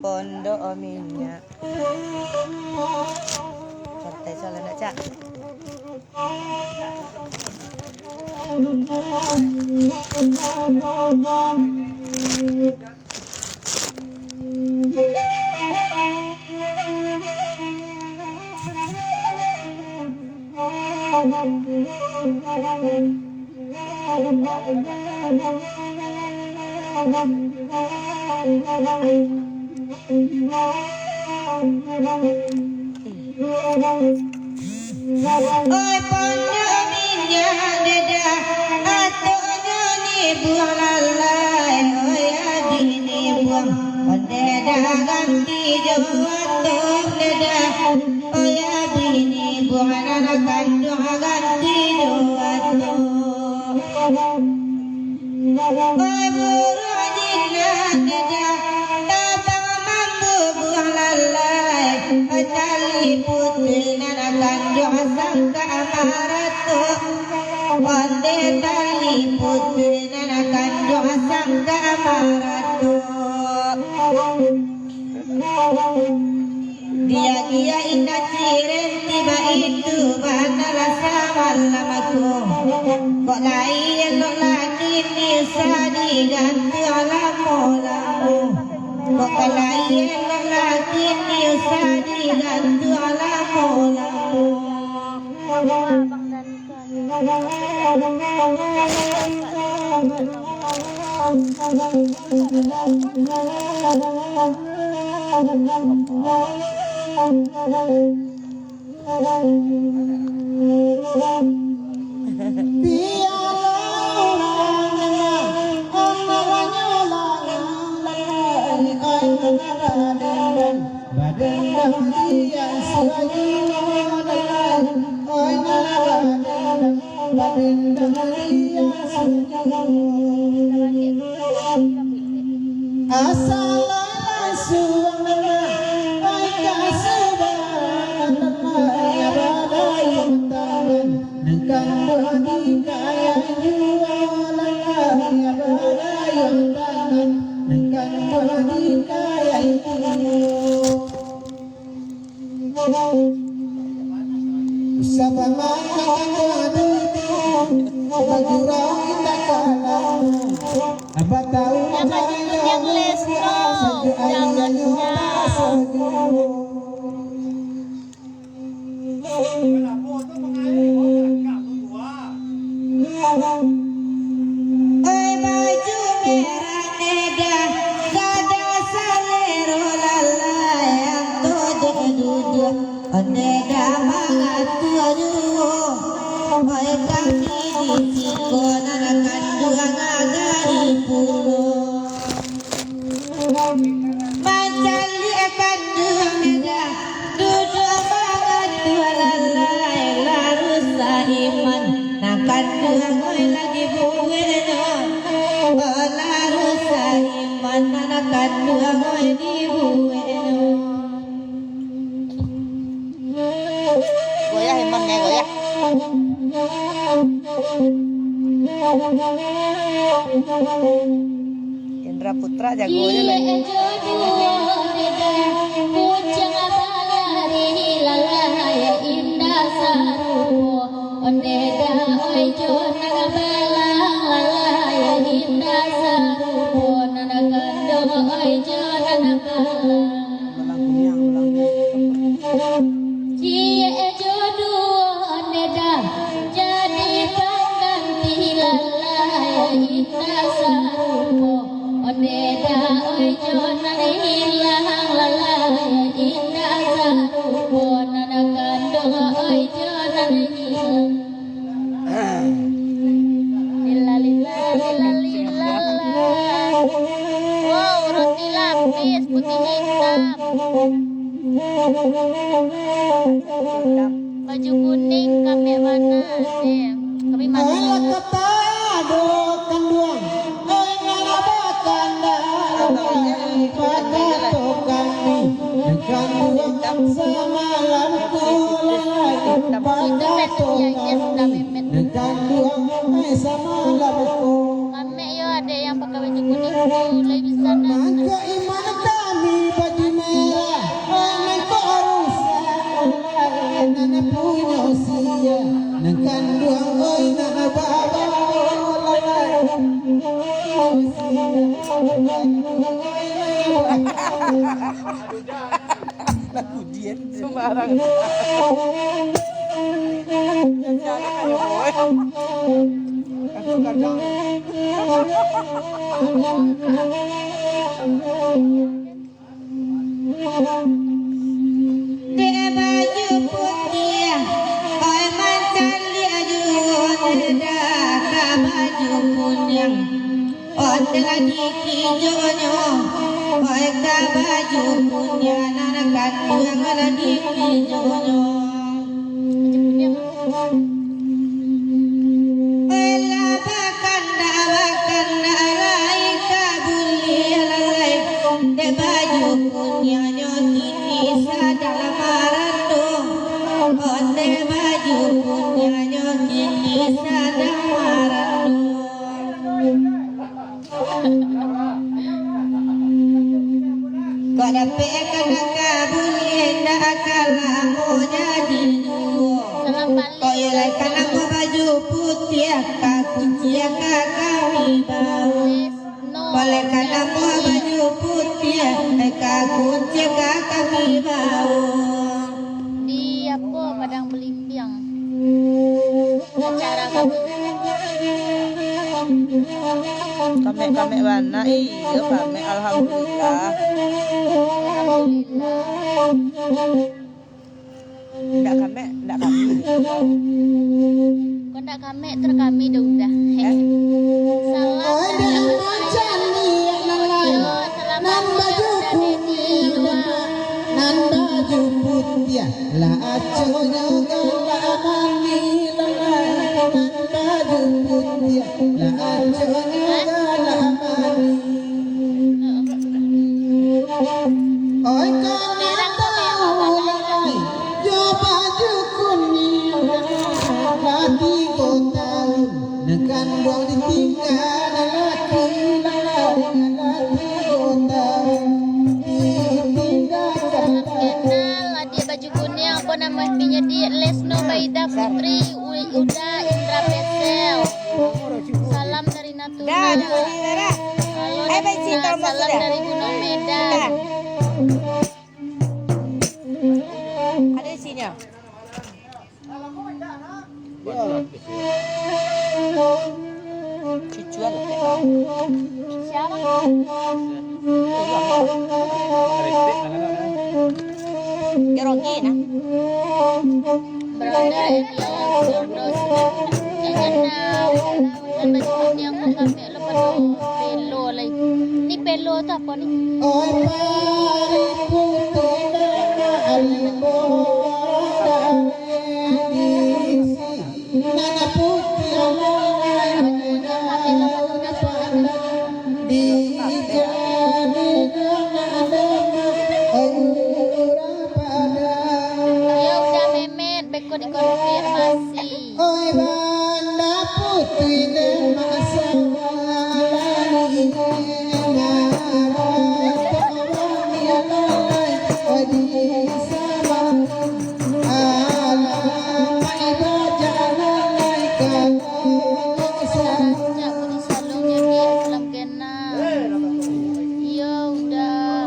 pondok minyak. Partai soalnya nak cak. Oi pondok minyak dedah atuknya ni buang lalai. Oi adik ni buang dedah ganti jawab dedah. Oi adik ni buang anak kandung ganti jawab. Oi buruh jinak dedah tabang mampu buang lalai. Tali putih anak kandung sangka amaratu. Onde tali putih anak kandung sangka amaratu. Dia indah ciren tiba itu mana rasa malamaku. Kok lain lo lagi nisa diganti alamu. Kok lain lo lagi nisa diganti alamu. Goyah emang ya goyah. Indra Putra jagonya lagi. Baju kuning kami mana? Kami mana? Kami yo ada yang pakai baju kuning tu lebih sana. Lagu diet sembarang. Jangan kayak boy. Aku kadang dia baju putih, oi mancan dia juda ka baju kuning, oi lagi hijaunya, oi ka baju kuning, anak kandung lagi hijaunya. Oleh karena baju putih, kunci kami bau. Di apa Padang Belimbing acara kami. Kami mana? Iya kami alhamdulillah. Enggak kami. Kau ndak kami terkami dah udah. Salam nan baju putih la aconya la mani la nan baju putih la aconya la mani oi kan tahu jo baju kuning lagi kau tahu nekan dong ditinggal lagi lagi kau tahu kenal adik baju kuning apa nama penyedia Lesno Baida Putri Uda Indra Pesel. Salam dari Natuna. Halo Natuna, salam dari Gunung Medan. Ada di sini. Dijual. Siapa? Ya Rogi nah. Berada Elias Sordos. Jangan dan baju kuning aku kami lepas pelo lagi. Ni pelo tu apa ni? oi pari putih albo nana putih di jadi Ya udah memet beko dikonfirmasi. oi banda putih de masa lani Sejak aku di salonnya dia salam kenal. Ya udah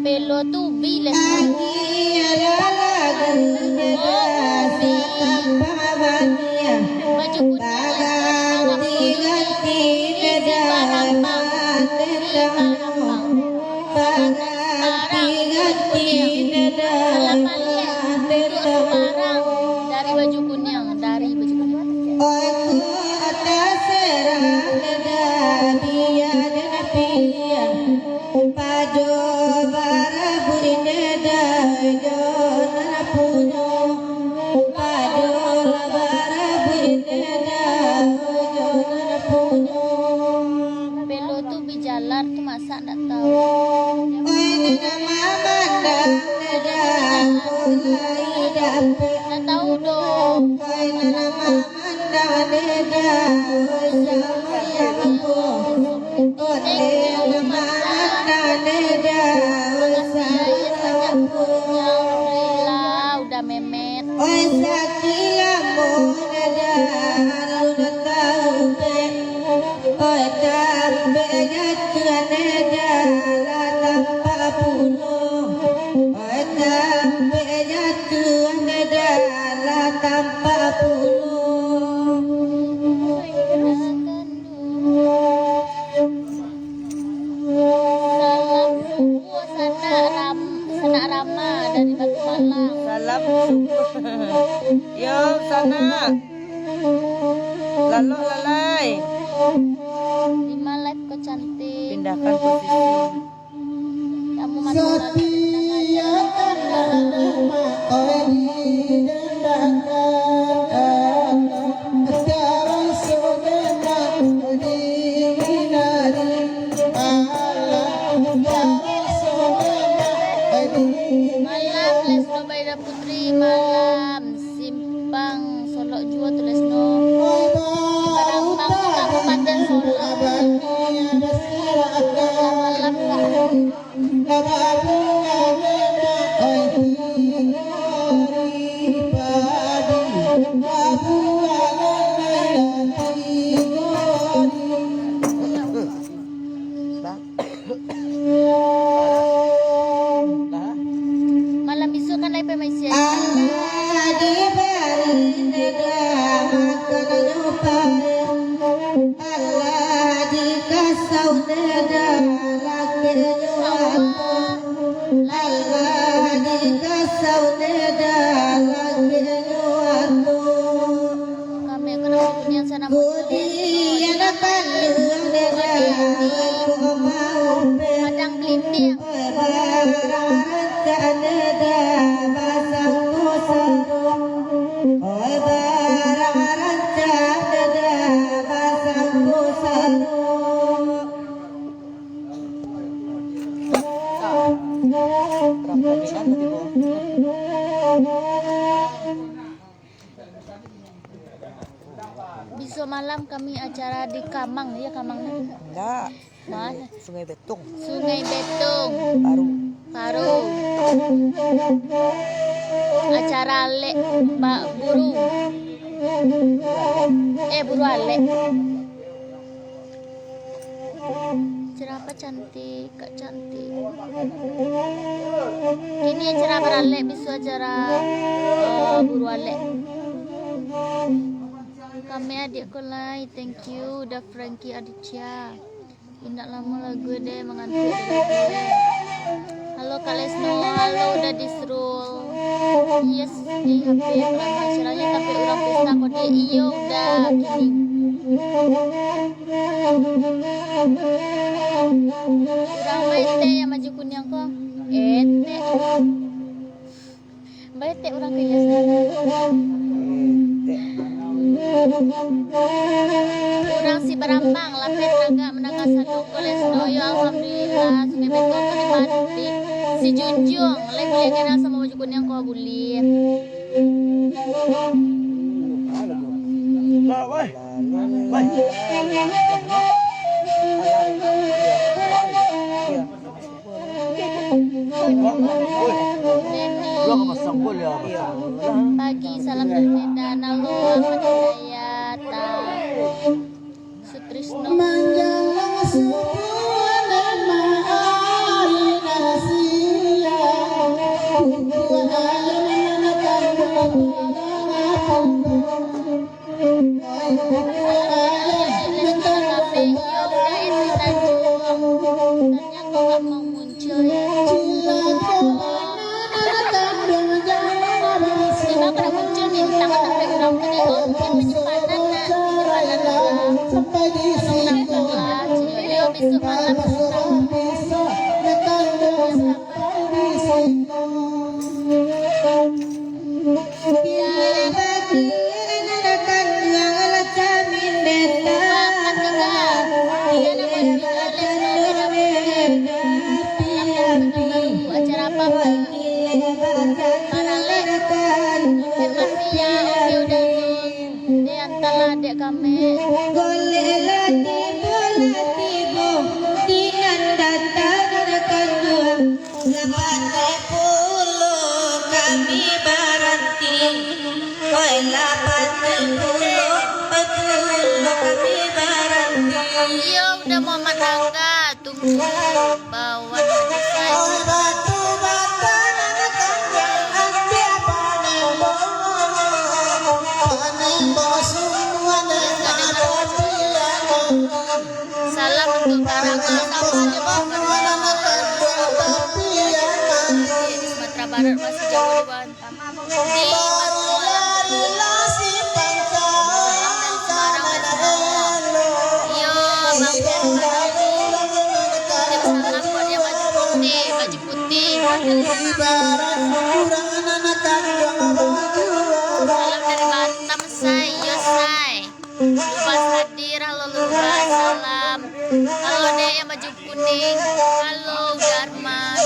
pelo tu bilas. Baju dari baju kuning, dari baju kuning. Pelo tu bijalar tu masa ndak tahu. Ndak tahu dong. Alhamdulillah udah memet. Oh, Yo sana. Lalu lalai. Lima live kok cantik. Pindahkan posisi. Kamu masuk lagi Setia karena oi dendangkan Tarai sodena dinginari Allah Tarai sodena malam Lesno Baida Putri malam Simpang Solok Jua tuh Lesno. Barang Bang Kabupaten Solok. Malam Kak. Malam besok kan live Malaysia. Kami akan punya sana Padang Belimbing. Besok malam kami acara di Kamang ya Kamangnya. Enggak. Mana? Sungai Betung. Sungai Betung. Baru. Acara lek buru. Buru alek. Acara apa cantik, Kak cantik. Ini acara beralek, besok acara buru alek. Kami adik kolai, thank you udah Frankie Aditya. Indah lama lagu deh mengantuk lagu. Halo Kak Lesno, halo udah disrul. Yes di HP karena acaranya tapi orang pesta kode iyo udah gini. Kurang baite yang maju kunyang kok. Ete. Baite orang kaya Kurang si Barampang, lapet naga menangga satu Lesno. Ya alhamdulillah, Sungai Betung menikmati. Si Junjung, boleh kenal sama baju kuning kau boleh. Pagi salam dari Medan. Halo Ahmad Hidayat Sutrisno. Manjalah sebuah maari nasiya sampai di sini besok malam bisa nekan sampai di sini acara apa adik kami iya udah mau matangga tunggu bawa salam untuk Karangan di Sumatera Barat masih jauh di Banten. di Batualang. Lasi pangkal Yo, Bang Firman salam buat yang baju putih. ibarat kurang anak kandung baju. Salam dari Batam, Say. Yo, Say. Lubas hadir, halo Lubas, salam. Halo Dek yang baju kuning. Halo Darman.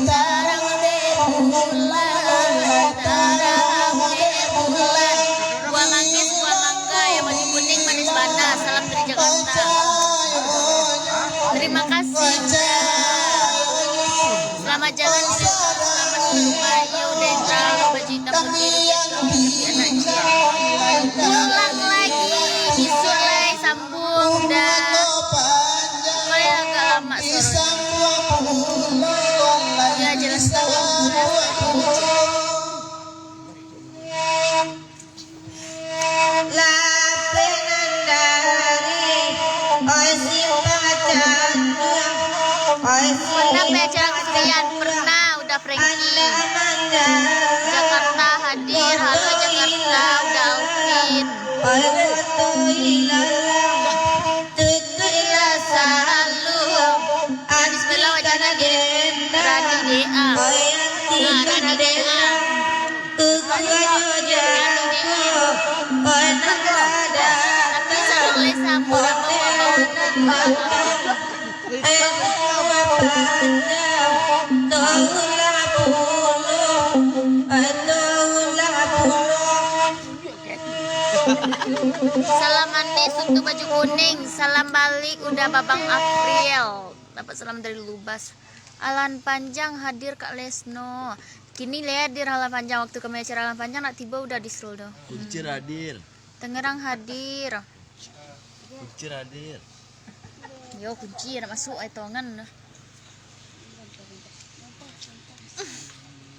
Tarang berulang, tarang berulang. Buah manggis, buah mangga yang baju kuning, manis bana. Salam dari Jakarta. Terima kasih. Selamat jalan, selamat di rumah. Yo, Dendra, baju hitam putih. Ulang lagi, bisul lagi, sambung dan supaya agak lama suaranya. Ya, jelas tahu. Pernah belajar keserian, pernah udah Frankie. Jakarta hadir, halo Jakarta, udah Alvin. Rasa halu, Bismillah wajahnya Rani DA. Rani DA. Tapi selalu sambung salam manis untuk baju kuning. Salam balik udah Babang April. Dapat salam dari Lubas. Alan Panjang hadir Kak Lesno. Kini hadir Alan Panjang. Waktu kami acara Alan Panjang nak tiba udah di Seoul dah. Kucir hadir. Tangerang hadir. Kucir hadir. Yo kunci nak masuk ai tongan.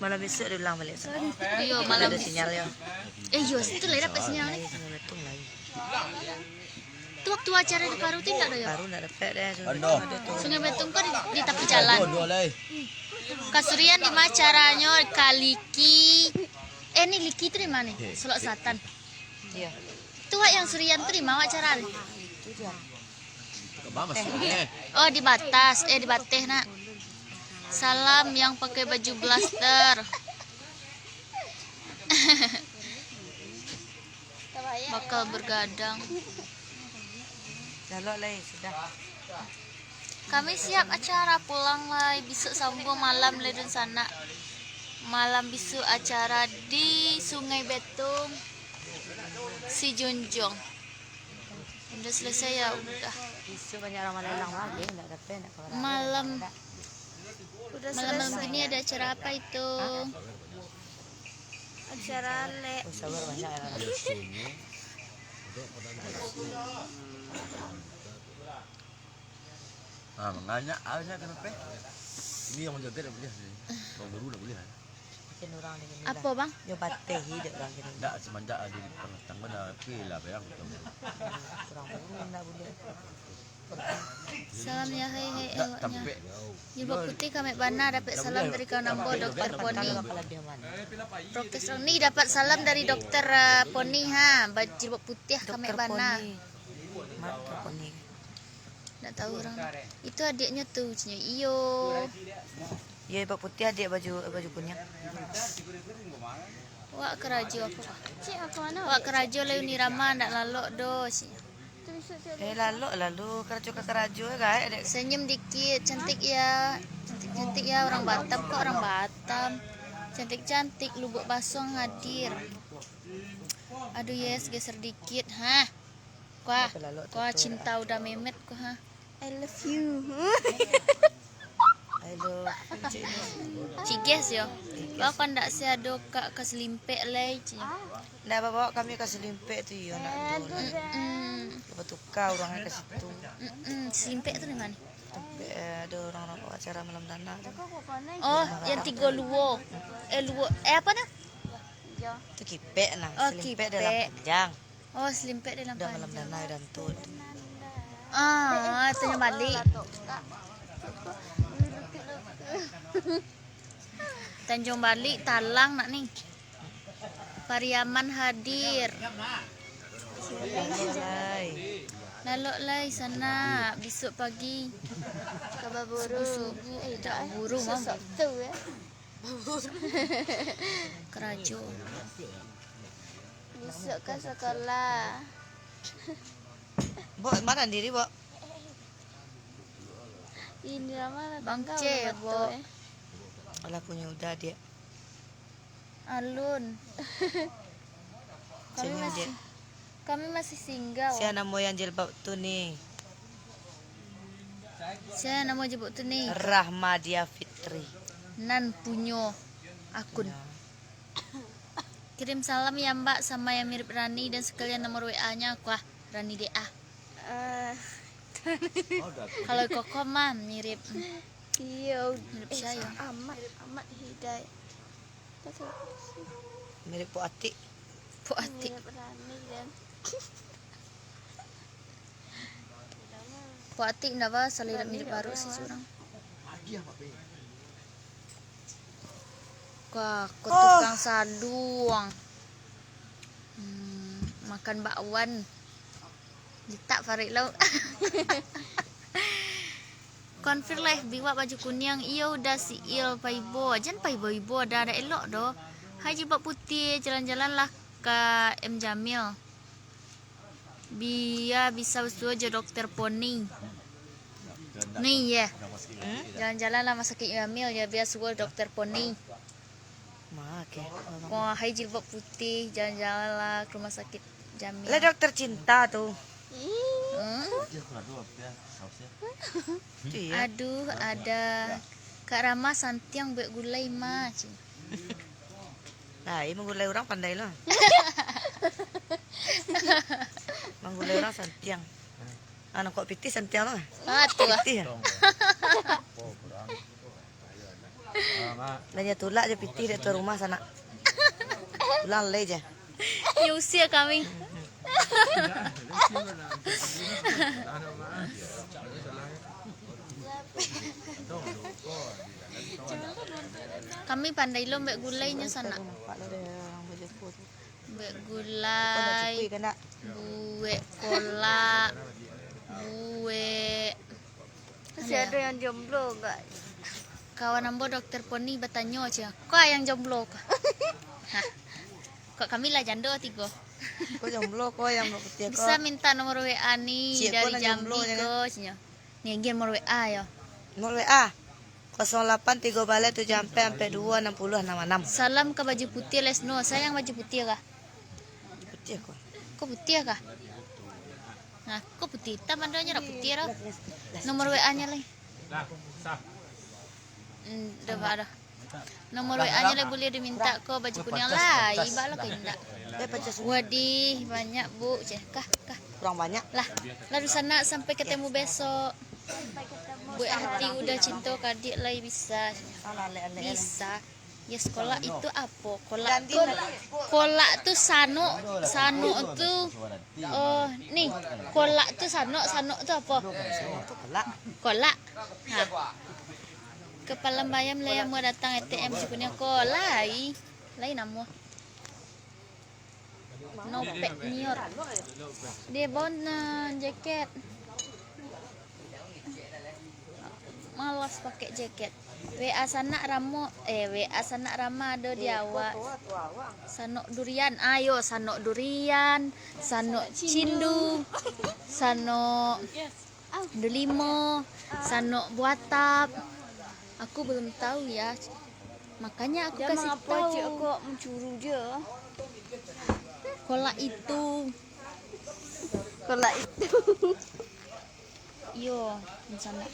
Malam besok dia ulang balik. Yo malam Ada sinyal ya. yo situ lah dapat sinyal ni. Betul lagi. Tu waktu acara di Paru tidak ada ya. Baru nak dapat dah. Aduh. Sungai Betung kau di tepi jalan. Dua lagi. Kasurian di mana caranya Kaliki. Ni Liki tu di mana? Selok Selatan. Iya. Tu wak yang Surian tu di mana acara ni? Kemana masuk? Oh di batas, di Bateh nak. Salam yang pakai baju blaster. Bakal bergadang. Jalok lagi sudah. Kami siap acara pulang lah. Besok sambung malam ledun sana. Malam besok acara di Sungai Betung. Si Junjung. Udah selesai ya udah. Isu banyak orang lelang lagi enggak dapat nak orang. Malam malam gini ada acara apa itu? Acara le. Oh, sabar banyak orang. Ah, menganya aja kenapa? Ini yang menjaga dah boleh. Kalau baru dah boleh. Mungkin orang ni. Apa bang? Yo bateh hidup orang kini. Tak semenjak ada di tengah mana pilih apa yang Kurang baru enggak boleh. Salam ya hei hei tak eloknya. sampai. Jilbab putih kami bana dapat salam dari kawan ambo Dokter Poni. Lebih mana? Prokes ni dapat salam dari Dokter Poni ha. Jilbab putih kami bana. Mantap Poni. Tak tahu orang. Itu adiknya tuh, cenya iyo. Ya bab putih adik baju kuning. Wak kerajo apa? Cik aku mana? Wak kerajo lalu ni ramah ndak lalok do. Lalu kerajo guys. Adik Senyum dikit, cantik ya. Cantik ya orang Batam kok orang Batam. Cantik lubuk basong hadir. Aduh yes geser dikit ha. Kuah cinta udah memet kuah ha. I love you. halo. Ciges yo. Kau kan ndak seado kak keselimpek lay. Ndak bawa kami ke selimpek tu yo nak dulu. Lepas tukar orangnya ke situ. Selimpek tu di mana? Sampai ada orang bawa acara malam tanah tu. Oh, yang 3 luo. Luo. Apa nak? Tu kipek nah. Oh, Selimpek kipek. dalam panjang. Oh, selimpek dalam Dah malam panjang. tanah dan tut. Tanya balik. Tanjung Balik, Talang nak nih. Pariaman hadir. Lai. Lalok lai sana besok pagi. Kabar burung. Subuh tak buru mam. Sabtu ya. Kerajo. Besok ke sekolah. Bo, mana diri, Bo? Ini lama Bang kau C, betul, Bo. Alah punya udah dia. Alun. Kami Senyum masih dia. kami masih singgah. Siapa nama yang jilbab tu ni? Saya nama jebuk tu nih. Rahmadia Fitri. Nan punyo akun. Kirim salam ya Mbak sama yang mirip Rani dan sekalian nomor WA-nya aku Rani DA. Kalau Koko mah mirip Iya, mirip saya. amat Hidayat. Betul. Mirip Po Ati. Bu Ati. Mirip Rani dan Bu Ati enggak apa saliran mirip baru sih curang. Wah, aku tukang saduang. Makan bakwan. Ditak Farid lau. Konfir lah biwa baju kuning iya udah si il paibo jan paibo ibo ada elok do haji bak putih jalan-jalan lah ke M Jamil biar bisa usul aja dokter poni nih ya jalan-jalan lah masuk ke Jamil ya biar usul dokter poni Mak, wah haji bak putih jalan-jalan lah ke rumah sakit Jamil lah dokter cinta tuh. Iya. Aduh, ada Kak Rama Santiang buat gulai mah. Nah, ini menggulai orang pandai lah. Menggulai orang santiang. Anak kok piti santiang lah. Tuh. Piti ya. Nanya tulak aja piti di rumah sana. Tulang lei aja. Ya usia kami. Kami pandai lo mbak gulainya sana. Mbak gulai, buwe kolak, buwe. masih ada yang jomblo enggak? Kawan ambo dokter Poni bertanya aja, kok yang jomblo kah? Hah? Kok kami lah jando tigo. Kok jomblo kok yang mau putih kok. Bisa minta nomor WA nih Cik, dari kok Jambi jomblo ya kan? nya. Nih gen nomor WA ya. Nomor WA 08 3 balik 7 sampai 2 60 66. Salam ke baju putih Lesno. Sayang baju putih kah? Putih kok. Kok putih kah? Nah, kok putih? Taman doanya rak putih rak. Nomor WA-nya lah. Udah ada. Nomor WA-nya lah boleh diminta ke baju kuning lah. Iba lah ke indak. Wadih, banyak Bu. Kah? Kurang banyak. Lah, lalu sana sampai ketemu besok. Buat hati udah cinta kadik lah bisa. Bisa. Ya sekolah itu apa? Kolak tuh sano tuh. Oh, nih. Kolak tuh sano tuh apa? Kolak. Nah. Kepala bayam lah yang mau datang ATM cukunya kolai. Lain nama. Nopek nior. Dia bawa jaket. Malas pakai jaket. WA sanak Rama ada di awak. Sanok durian, ayo sanok durian, sanok cindu, sanok delimo, sanok buatap. Aku belum tahu ya. Makanya aku kasih tahu. Cik kok mencuru je. Kolak itu. Kolak itu. Yo, di sana.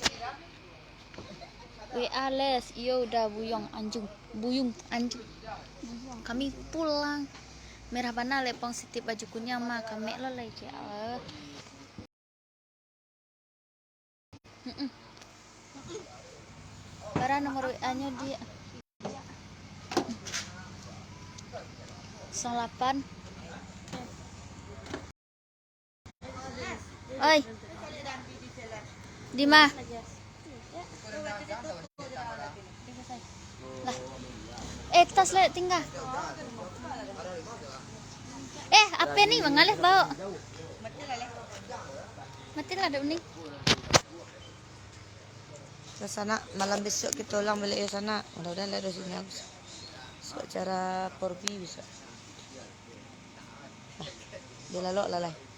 WA les, iyo udah buyung anjung. Kami pulang. Merah bana lepong sitip baju kuning mah kami lo lagi ya. Para nomor WA-nya dia 08. Oi. Dima. Lah. Tas le tinggal. Apa nih mengalir bau? Mati lah ada uning. Ke sana malam besok kita ulang balik ke sana. Mudah-mudahan ada sinyal. So, cara 4G bisa. Dia lalok lalai.